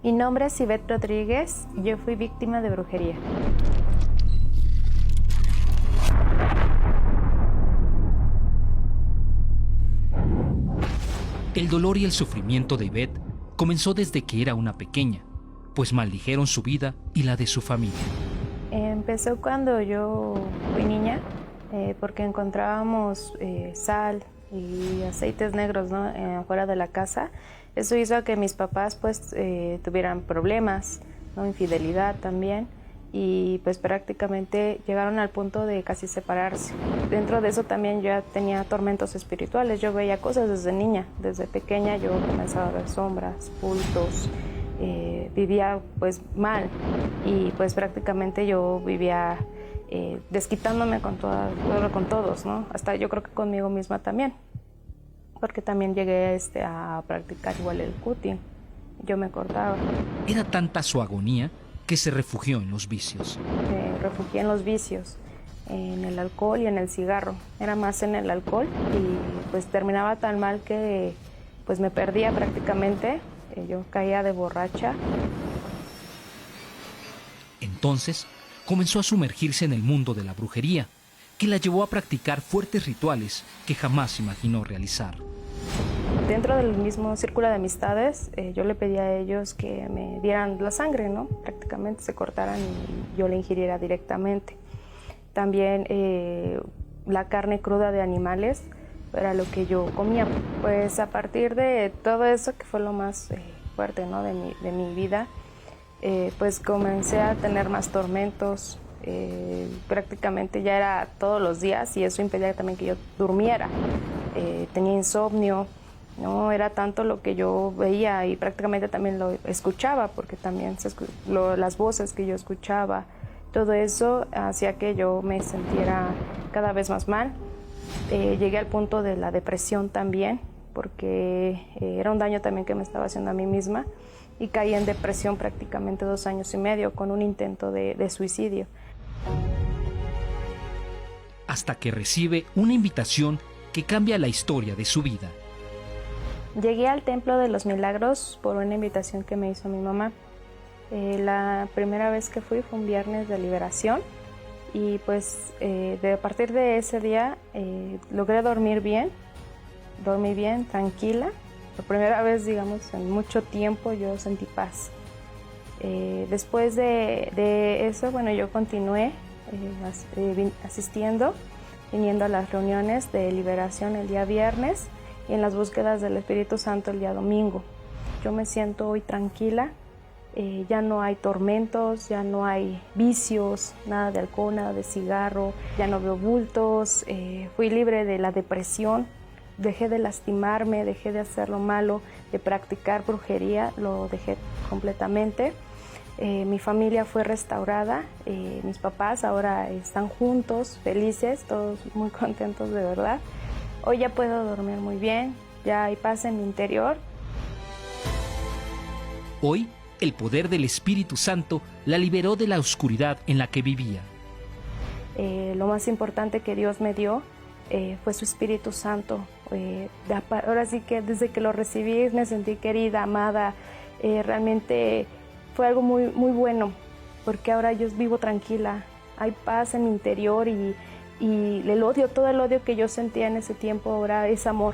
Mi nombre es Ivette Rodríguez y yo fui víctima de brujería. El dolor y el sufrimiento de Ivette comenzó desde que era una pequeña, pues maldijeron su vida y la de su familia. Empezó cuando yo fui niña, porque encontrábamos sal y aceites negros, ¿no? Afuera de la casa. Eso hizo a que mis papás pues tuvieran problemas, ¿no? Infidelidad también, y pues prácticamente llegaron al punto de casi separarse. Dentro de eso también yo ya tenía tormentos espirituales. Yo veía cosas desde niña, desde pequeña yo comenzaba a ver sombras, bultos. Vivía pues mal y pues prácticamente yo vivía desquitándome con todos, ¿no? Hasta yo creo que conmigo misma también, porque también llegué a practicar igual el cutting. Yo me cortaba. Era tanta su agonía que se refugió en los vicios. Me refugié en los vicios, en el alcohol y en el cigarro. Era más en el alcohol y pues terminaba tan mal que pues me perdía prácticamente. Yo caía de borracha. Entonces, comenzó a sumergirse en el mundo de la brujería, que la llevó a practicar fuertes rituales que jamás imaginó realizar. Dentro del mismo círculo de amistades, yo le pedía a ellos que me dieran la sangre, ¿no? Prácticamente se cortaran y yo la ingiriera directamente. También la carne cruda de animales era lo que yo comía. Pues a partir de todo eso, que fue lo más fuerte, ¿no? de mi vida, pues comencé a tener más tormentos. Prácticamente ya era todos los días y eso impedía también que yo durmiera. Tenía insomnio, no era tanto lo que yo veía y prácticamente también lo escuchaba, porque también las voces que yo escuchaba, todo eso hacía que yo me sintiera cada vez más mal. Llegué al punto de la depresión también, porque era un daño también que me estaba haciendo a mí misma, y caí en depresión prácticamente 2 años y medio con un intento de suicidio. Hasta que recibe una invitación que cambia la historia de su vida. Llegué al Templo de los Milagros por una invitación que me hizo mi mamá. La primera vez que fui fue un viernes de liberación y pues a partir de ese día logré dormir bien, dormí bien, tranquila. Por primera vez, digamos, en mucho tiempo yo sentí paz. Después de eso, bueno, yo continué asistiendo, viniendo a las reuniones de liberación el día viernes y en las búsquedas del Espíritu Santo el día domingo. Yo me siento hoy tranquila, ya no hay tormentos, ya no hay vicios, nada de alcohol, nada de cigarro, ya no veo bultos, fui libre de la depresión, dejé de lastimarme, dejé de hacer lo malo, de practicar brujería, lo dejé completamente. Mi familia fue restaurada, mis papás ahora están juntos, felices, todos muy contentos de verdad. Hoy ya puedo dormir muy bien, ya hay paz en mi interior. Hoy, el poder del Espíritu Santo la liberó de la oscuridad en la que vivía. Lo más importante que Dios me dio fue su Espíritu Santo. Ahora sí que desde que lo recibí me sentí querida, amada. Realmente fue algo muy, muy bueno, porque ahora yo vivo tranquila, hay paz en mi interior y el odio, todo el odio que yo sentía en ese tiempo ahora es amor.